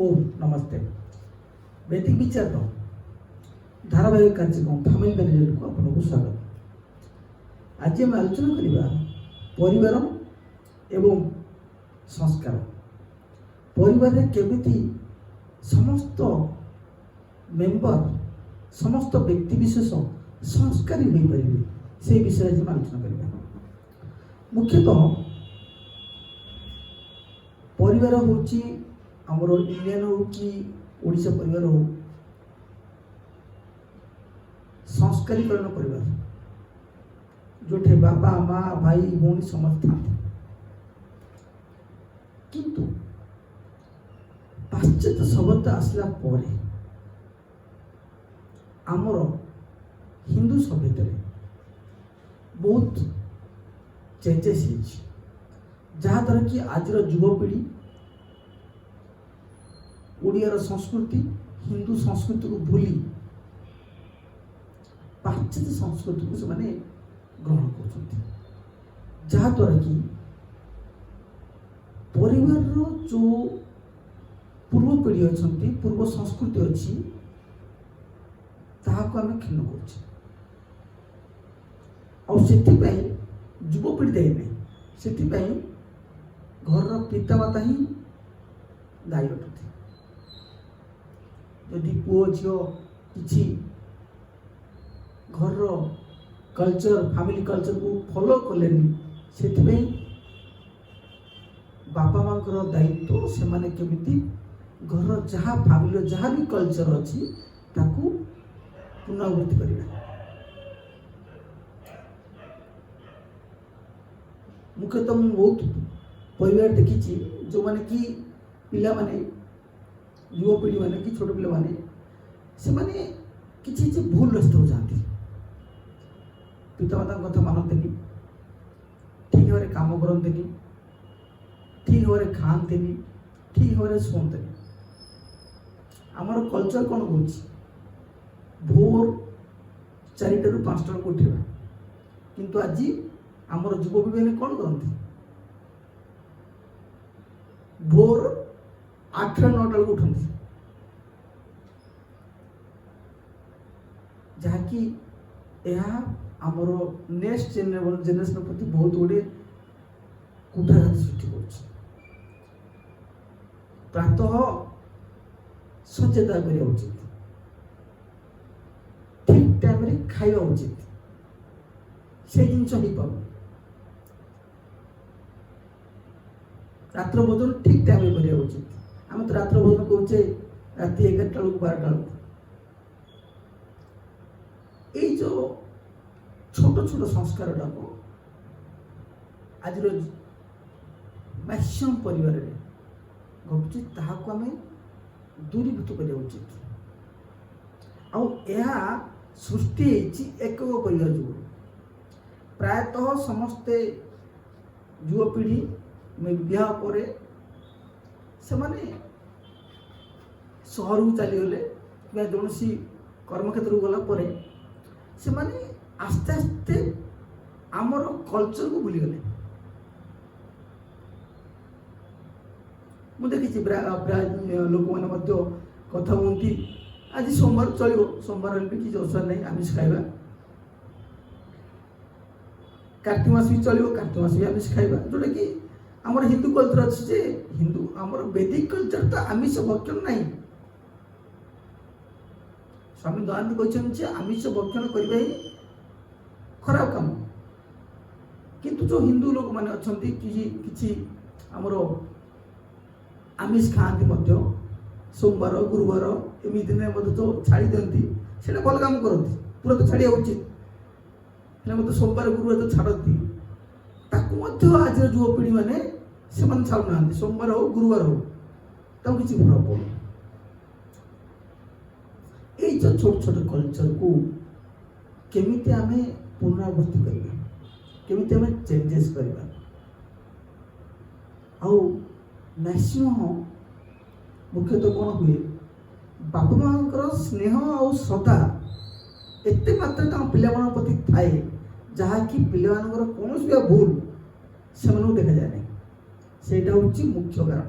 ओम नमस्ते। वैदिक विचार धारावाहिक कार्यक्रम फैमिली मैनेजमेंट को आपको स्वागत। आज आम आलोचना करवा परिवार एवं संस्कार। परिवार में केमिति समस्त मेंबर समस्त व्यक्ति विशेष संस्कारी हो पारे से विषय आज आलोचना करवा। मुख्यतः परिवार होची आमर इंडियन हो कि ओडिशा परिवार हो संस्कारीकरण परिवार जोठे बाबा माँ भाई भौणी समस्त था। किंतु पाश्चात्य सभ्यता आसला परे आमर हिंदू सभ्यता बहुत चेंजेस जहाँ द्वारा कि आज युवपीढ़ी ओडियार संस्कृति हिंदू संस्कृति को भूली पाश्चात्य संस्कृति को से ग्रहण कर जहाँ द्वारा कि परिवार जो पूर्व पीढ़ी अच्छा पूर्व संस्कृति अच्छी ताहाको आम क्षीण कर युवपीढ़ी दायी नहीं से घर पिता माता ही दायी अटुते। यदि पुओ झील कि घर कल्चर फैमिली कल्चर को फॉलो कले से बापा माँ दायित्व से माने केमिति घर जहाँ फैमिली जहाँ भी कल्चर अच्छी ताकू पुनरावृत्ति करना। मुख्यतः मुझे बहुत परिवार देखी जो माने कि पिला माने युवपीढ़ी माने कि छोट पिला माने से माने किसी भूल रास्ता हो जाती पितामाता कथा मानते ठीक भाव काम करते ठीक भाव खाते ठीक भाव शुणते। आमर कल्चर कौन कौन भोर 4टा ରୁ 5टा को उठा किंतु आज आमर युवपीढ़ी मैंने कौन करते भोर 8टा 9टा को उठती जहाँकि यह आमर नेक्स्ट जेनेरेशन प्रति बहुत गुड़े कुठाघात सृष्टि कर प्रातः सचेता करा उचित ठीक टाइम खाଇବା उचित से जिनस हो पार रात्र भोजन ठीक टाइम करा उचित। आम तो रात्र भोजन करुचे राति 11टा 12टा ये जो छोट छोट संस्कार टाक आज मैक्सिमम परिवार घटुची ताहाको आम दूरीभूत करा उचित। आ सृष्टि एक परिवार जो प्रायतः समस्ते युवपीढ़ी विवाह पर से सहर को चलीगले कौन कर्मक्षेत्र को गला परे से आस्ते आस्ते आमर कल्चर को भूलीगले। मुझे देखी प्राय लोक मैंने कथा कहती आज सोमवार चलो सोमवार भी किसी असुविधा नहीं आमिष खाइबा कार्तिक मास भी चलो कार्तिक मास भी आमिष खाइबा जोटा कि आमर हिंदू कल्चर अच्छे जे हिंदू आमर वैदिक कल्चर तो आमिष भक्षण नहीं। स्वामी दयानंद कहते आमिष भक्षण करवा ही खराब काम किंतु जो हिंदू लोक मैंने अच्छा कि आमर आमिष खाती सोमवार गुरुवार एमि दिन जो छाड़ी दिखती से भल कम करती पूरा तो छाड़ा उचित मत सोमवार गुरुवार तो छाड़ती आज युवपीढ़ी मैंने छाड़ना सोमवार हो गुरुवार हो किसी प्रभाव पड़े। ये जो छोट छोट कल्चर को केमिति आमे पुनरावृत्ति करवा केमिति आमे चेंजेस करवा आउ मैक्सिमम मुख्यतः कौन हुए बापा माँ स्नेह और श्रद्धा एत मात्रा पिला प्रति थाए जहाँकि पिला कौन भी भूल से देखा जाए नहीं। ସେଇଟା ହେଉଛି ମୁଖ୍ୟ କାରଣ।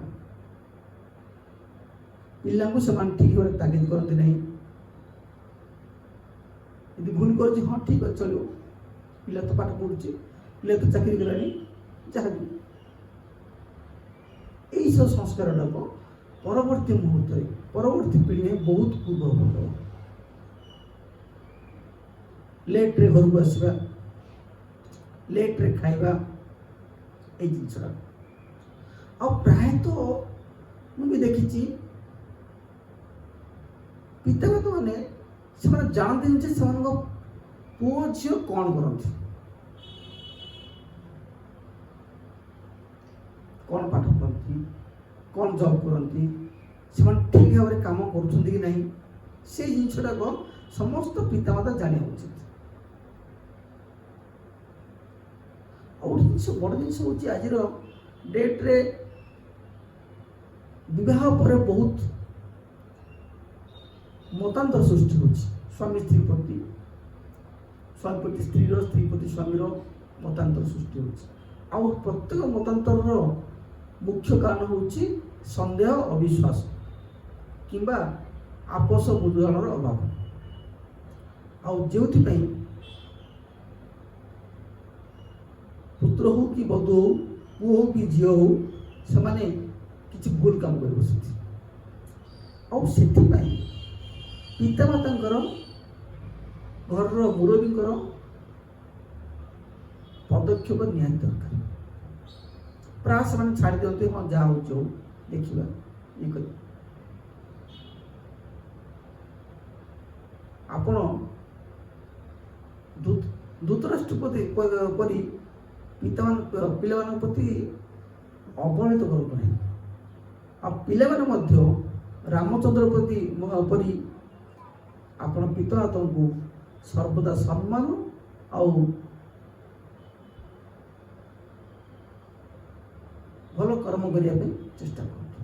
ପିଲାଙ୍କୁ ସେମାନେ ଠିକ୍ ଭାବରେ ତାଗିଦ କରନ୍ତି ନାହିଁ। ଯଦି ଭୁଲ କରୁଛି, ହଁ ଠିକ୍ ଅଛି ଚଳିବ, ପିଲା ତ ପାଠ ପଢ଼ୁଛି, ପିଲା ତ ଚାକିରି କଲାଣି, ଯାହାବି এইসব ସଂସ୍କାରଟାକୁ ପରବର୍ତ୍ତୀ ମୁହୂର୍ତ୍ତରେ ପରବର୍ତ୍ତୀ ପିଢ଼ି ବହୁତ ପୂର୍ବ କରିଦେବ। ଲେଟ୍ରେ ଘରକୁ ଆସିବା, ଲେଟ୍ରେ ଖାଇବା, ଏଇ ଜିନିଷଟା। ଆଉ ପ୍ରାୟତଃ ମୁଁ ବି ଦେଖିଛି ପିତାମାତା ମାନେ ସେମାନେ ଜାଣନ୍ତିନି ଯେ ସେମାନଙ୍କ ପୁଅ ଝିଅ କ'ଣ କରନ୍ତି, କ'ଣ ପାଠ ପଢ଼ନ୍ତି, କ'ଣ ଜବ୍ କରନ୍ତି, ସେମାନେ ଠିକ୍ ଭାବରେ କାମ କରୁଛନ୍ତି କି ନାହିଁ, ସେଇ ଜିନିଷଟାକ ସମସ୍ତ ପିତାମାତା ଜାଣିବା ଉଚିତ। ଆଉ ଗୋଟେ ଜିନିଷ, ବଡ଼ ଜିନିଷ ହେଉଛି ଆଜିର ଡେଟ୍ରେ ବିବାହ ପରେ ବହୁତ ମତାନ୍ତର ସୃଷ୍ଟି ହେଉଛି। ସ୍ୱାମୀ ସ୍ତ୍ରୀ ପ୍ରତି, ସ୍ୱାମୀ ପ୍ରତି ସ୍ତ୍ରୀର, ସ୍ତ୍ରୀ ପ୍ରତି ସ୍ୱାମୀର ମତାନ୍ତର ସୃଷ୍ଟି ହେଉଛି। ଆଉ ପ୍ରତ୍ୟେକ ମତାନ୍ତରର ମୁଖ୍ୟ କାରଣ ହେଉଛି ସନ୍ଦେହ, ଅବିଶ୍ୱାସ କିମ୍ବା ଆପୋଷ ବୁଝାମଣାର ଅଭାବ। ଆଉ ଯେଉଁଥିପାଇଁ ପୁତ୍ର ହଉ କି ବଧୂ ହଉ, ପୁଅ ହଉ କି ଝିଅ ହଉ, ସେମାନେ କିଛି ଭୁଲ କାମ କରି ବସନ୍ତି। ଆଉ ସେଥିପାଇଁ ପିତାମାତାଙ୍କର, ଘରର ମୁରବୀଙ୍କର ପଦକ୍ଷେପ ନିହାତି ଦରକାର। ପ୍ରାୟ ସେମାନେ ଛାଡ଼ି ଦିଅନ୍ତି, ହଁ ଯାହା ହେଉଛି ହଉ, ଦେଖିବା, ଇଏ କରିବା। ଆପଣ ଧୃତରାଷ୍ଟ୍ର ପରି ପିଲାମାନଙ୍କ ପ୍ରତି ଅବହେଳିତ କରନ୍ତୁ ନାହିଁ। ଆଉ ପିଲାମାନେ ମଧ୍ୟ ରାମଚନ୍ଦ୍ର ପରି ଆପଣ ପିତାମାତାଙ୍କୁ ସର୍ବଦା ସମ୍ମାନ ଆଉ ଭଲ କର୍ମ କରିବା ପାଇଁ ଚେଷ୍ଟା କରନ୍ତୁ।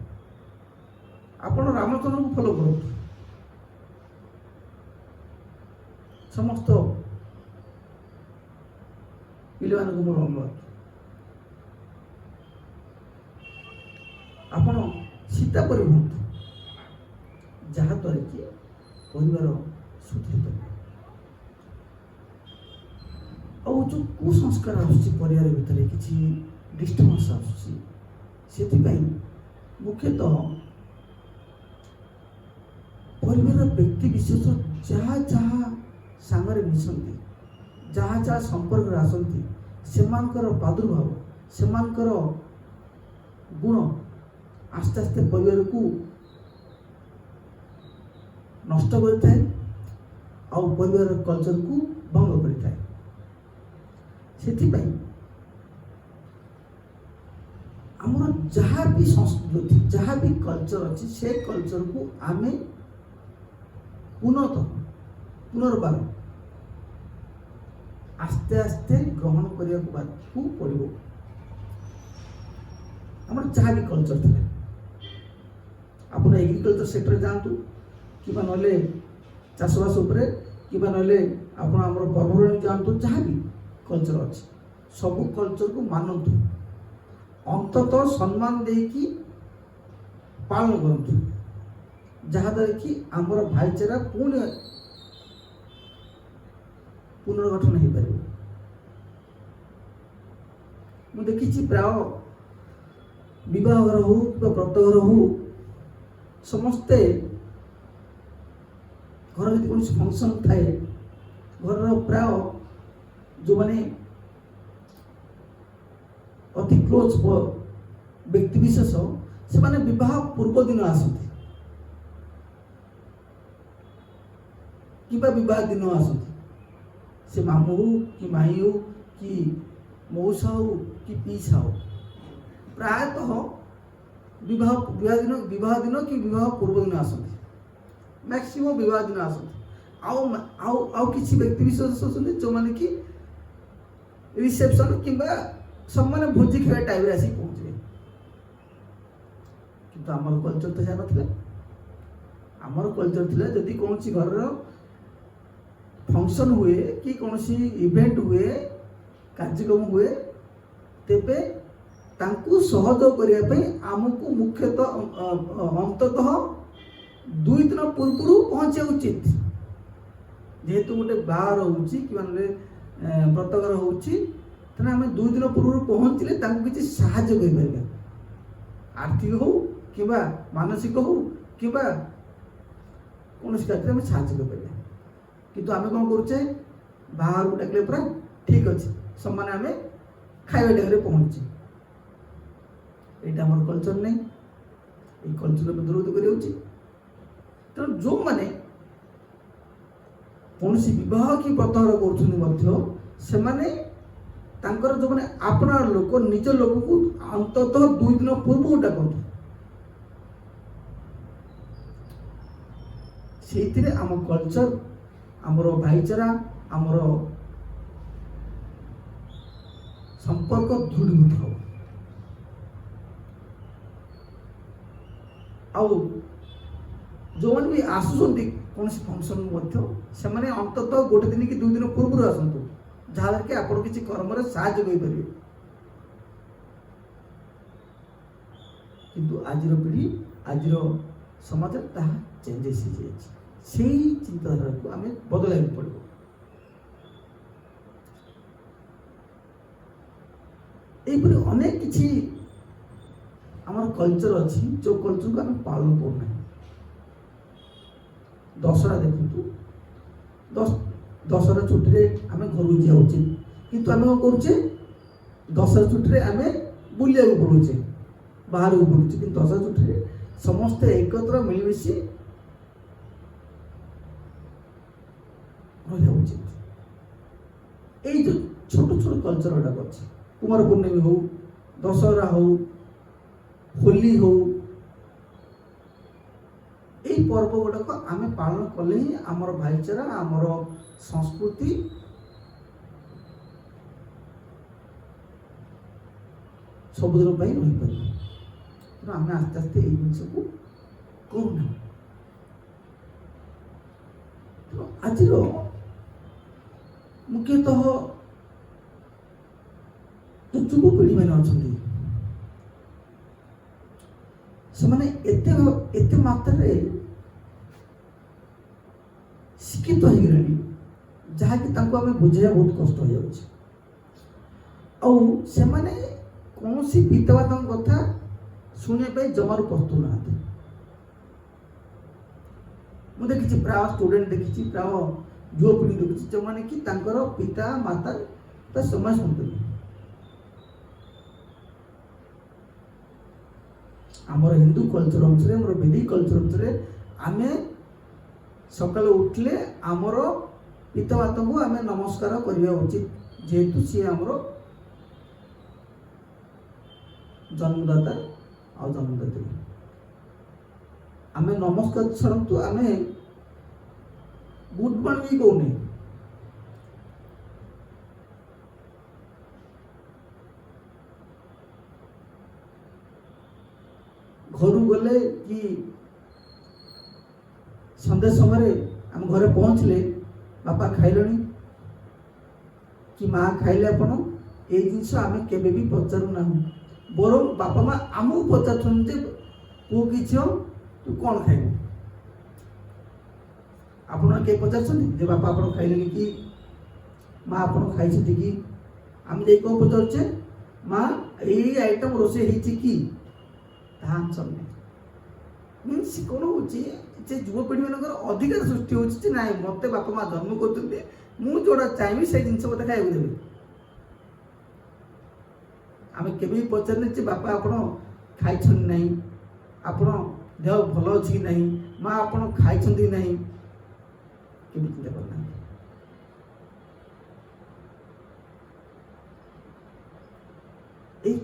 ଆପଣ ରାମଚନ୍ଦ୍ରଙ୍କୁ ଫଲୋ କରନ୍ତୁ। ସମସ୍ତ ପିଲାମାନଙ୍କୁ ମୋର ଅନୁରୋଧ, ଆପଣ ସୀତା ପରି ହୁଅନ୍ତୁ, ଯାହାଦ୍ୱାରା କି ପରିବାର ସୁଦୃଢ଼। ଆଉ ଯେଉଁ କୁସଂସ୍କାର ଆସୁଛି ପରିବାର ଭିତରେ, କିଛି ଡିଷ୍ଟର୍ବାନ୍ସ ଆସୁଛି, ସେଥିପାଇଁ ମୁଖ୍ୟତଃ ପରିବାରର ବ୍ୟକ୍ତି ବିଶେଷ ଯାହା ଯାହା ସାଙ୍ଗରେ ମିଶନ୍ତି, ଯାହା ଯାହା ସମ୍ପର୍କରେ ଆସନ୍ତି, ସେମାନଙ୍କର ପ୍ରାଦୁର୍ଭାବ, ସେମାନଙ୍କର ଗୁଣ ଆସ୍ତେ ଆସ୍ତେ ପରିବାରକୁ ନଷ୍ଟ କରିଥାଏ ଆଉ ପରିବାରର କଲଚରକୁ ଭଙ୍ଗ କରିଥାଏ। ସେଥିପାଇଁ ଆମର ଯାହା ବି ସଂସ୍କୃତି, ଯାହା ବି କଲଚର ଅଛି, ସେ କଲଚରକୁ ଆମେ ପୁନର୍ବାର ଆସ୍ତେ ଆସ୍ତେ ଗ୍ରହଣ କରିବାକୁ ପଡ଼ିବ। ଆମର ଯାହା ବି କଲଚର ଥିଲା, ଆପଣ ଏଗ୍ରିକଲଚର ସେକ୍ଟରରେ ଯାଆନ୍ତୁ, କିମ୍ବା ନହେଲେ ଚାଷବାସ ଉପରେ, କିମ୍ବା ନହେଲେ ଆପଣ ଆମର ପର୍ବପର୍ବାଣି ଯାଆନ୍ତୁ, ଯାହା ବି କଲଚର ଅଛି ସବୁ କଲଚରକୁ ମାନନ୍ତୁ, ଅନ୍ତତଃ ସମ୍ମାନ ଦେଇକି ପାଳନ କରନ୍ତୁ, ଯାହାଦ୍ୱାରା କି ଆମର ଭାଇଚାରା ପୁନର୍ଗଠନ ହେଇପାରିବ। ମୁଁ ଦେଖିଛି ପ୍ରାୟ ବିବାହଘର ହଉ କିମ୍ବା ବ୍ରତଘର ହଉ, ସମସ୍ତେ ଘର ଯଦି କୌଣସି ଫଙ୍କସନ୍ ଥାଏ, ଘରର ପ୍ରାୟ ଯେଉଁମାନେ ଅତି କ୍ଲୋଜ ବ୍ୟକ୍ତି ବିଶେଷ, ସେମାନେ ବିବାହ ପୂର୍ବ ଦିନ ଆସନ୍ତି କିମ୍ବା ବିବାହ ଦିନ ଆସନ୍ତି। ସେ ମାମୁଁ ହଉ କି ମାଇଁ ହଉ କି ମଉସା ହଉ କି ପିଇସା ହଉ, ପ୍ରାୟତଃ ବିବାହ ଦିନ କି ବିବାହ ପୂର୍ବ ଦିନ ଆସନ୍ତି। ମ୍ୟାକ୍ସିମମ୍ ବିବାହ ଦିନ ଆସନ୍ତି। ଆଉ କିଛି ବ୍ୟକ୍ତି ବିଶେଷ ଅଛନ୍ତି ଯେଉଁମାନେ କି ରିସେପସନ୍ କିମ୍ବା ସେମାନେ ଭୋଜି ଖାଇବା ଟାଇମ୍ରେ ଆସିକି ପହଞ୍ଚିବେ। କିନ୍ତୁ ଆମର କଲଚର ତ ଯାହା ନଥିଲା। ଆମର କଲଚର ଥିଲା, ଯଦି କୌଣସି ଘରର ଫଙ୍କସନ୍ ହୁଏ କି କୌଣସି ଇଭେଣ୍ଟ ହୁଏ, କାର୍ଯ୍ୟକ୍ରମ ହୁଏ, ତେବେ ତାଙ୍କୁ ସହଯୋଗ କରିବା ପାଇଁ ଆମକୁ ମୁଖ୍ୟତଃ ଅନ୍ତତଃ 2 दिन पूर्व पहुँचा उचित जेहेतु गोटे बाहर होची कि माने व्रतघर होची तेना आम 2 दिन पूर्व पहुँचले किसी साहाय्य कर आर्थिक हो कि मानसिक हो कि कौन क्षेत्र में साहाय्य कर किंतु आम कौन करुचे बाहर डाकले पूरा ठीक अच्छे समान आम खाଇବା टाइम पहुँचे यहाँ आम कल्चर नहीं ये कल्चर में विरोध कर तेणु जो मैंने कौन बहुत कि व्रतघर कर जो मैंने अपना लोक निज लोक को अंततः 2 दिन पूर्व डाकते से आम कल्चर आमर भाईचारा आमर संपर्क दृढ़ीभूत हो जो मैंने भी आसुंट कौन फंक्शन से अंततः गोटे दिन कि 2 दिन पूर्व आसतु जहाँ कि आप किसी कर्म साहाय्य करें किंतु आज पीढ़ी आज समाज चेंजेस से चिंताधारा को आम बदल पड़ो यहपरी अनेक किसी आम कल्चर अच्छी जो कल्चर को आम पालन करना दशहरा देखु दशहरा छुट्टी आम घर जा उचित किंतु आम कौन करुचे दशहरा छुट्टी आम बुलिया पड़ुचे बाहर को पड़ुचे कि दशहरा छुट्टी समस्ते एकत्र मिलमिशी रहा उचित ये जो छोट छोट कल्चर गुड़ाक अच्छे कुमार पूर्णिमी हो दशहरा हो होली हो यही पर्व गुड़ाक आम पालन कले ही आमर भाईचारा आमर संस्कृति सबुदिन रही पार आम आस्ते आस्ते ये जिन को करूना आज मुख्यतः जो युवपीढ़ी मैंने अच्छा से मात्रा शिक्षित हो गले जहाँकि आम बुझाइवा बहुत कष्ट हो जाने कौन पितामाता कथा शुणा जमार प्रस्तुत ना मुझे देखी प्राय स्टूडेंट देखी प्राय युवपीढ़ी देखी जो मैंने कि पिता माता समय शुणुते आमर हिंदू कल्चर अनुसार आम वैदिक कल्चर अनुसार आम सकाल उठले आमर पितामाता को आम नमस्कार करवा उचित जेहेतु सी आमर जन्मदाता आ जन्मदात्री आम नमस्कार छाड़ू आम गुड मॉर्निंग कहूनी घर गले कि संध्या समय आम घरे पहुँचले बापा खाइल कि माँ खाइले आपण ये जिनस आम केबे भी पचारू ना बर बापा माँ आमको पचार पुओ कि झील तू कौन खाइबू आप पचार बापा आप खाइले कि माँ आप खाई कि आम कौन पचारे माँ यही आइटम रोसे कि आंसर नहीं मीन्स कौन हो युवपीढ़ी मान अधिकार सृष्टि हो ना मत बापा माँ जन्म कर जोड़ा चाहिए से जिन मत खाया देवे आम के पचारे बापा आप खाई ना आप देह भल अच्छी कि नहीं माँ आप खाई ना के चिंता करना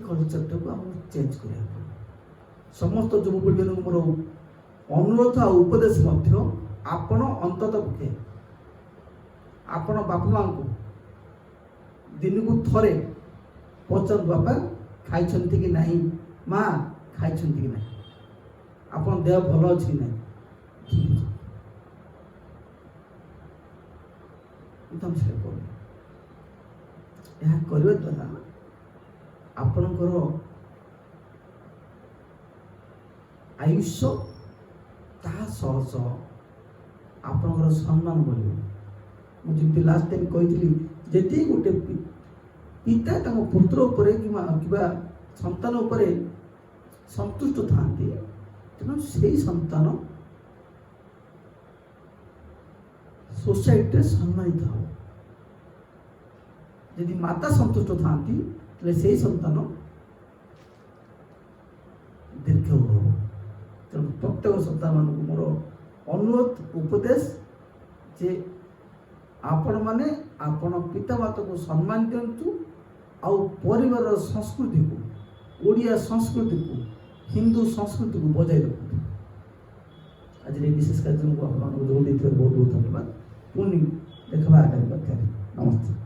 कल्चर टाक आम चेंज करा समस्त युवपीढ़ी मोर अनुरोध आ उपदेश आपण अंतत पक्षे आपण बापा माँ को दिन को थरे पचार बापा खाई कि नहीं माँ खाई कि नहीं आप देह भल अच्छी कि नहीं ठीक है यह करने द्वारा आपणकर आयुष्य ता ତାହା ସହ ସହ ଆପଣଙ୍କର ସମ୍ମାନ ବଢ଼ିବ। ମୁଁ ଯେମିତି ଲାଷ୍ଟ ଟାଇମ୍ କହିଥିଲି, ଯଦି ଗୋଟେ ପିତା ତାଙ୍କ ପୁତ୍ର ଉପରେ କିମ୍ବା ସନ୍ତାନ ଉପରେ ସନ୍ତୁଷ୍ଟ ଥାନ୍ତି, ତେଣୁ ସେଇ ସନ୍ତାନ सोसाइटी सम्मानित हो। यदि माता संतुष्ट थांती तेरे से संतान दीर्घ हो। तेणु प्रत्येक संतान मान मोर अनुरोध उपदेश जे आपण माने आपण पिता माता को सम्मान दिंतु, आउ परिवार संस्कृति को, ओडिया संस्कृति को, हिंदू संस्कृति को बजाय रखु। आज विशेष कार्यक्रम को आप बहुत बहुत धन्यवाद। पुणी देखा आगामी कक्षा। नमस्ते।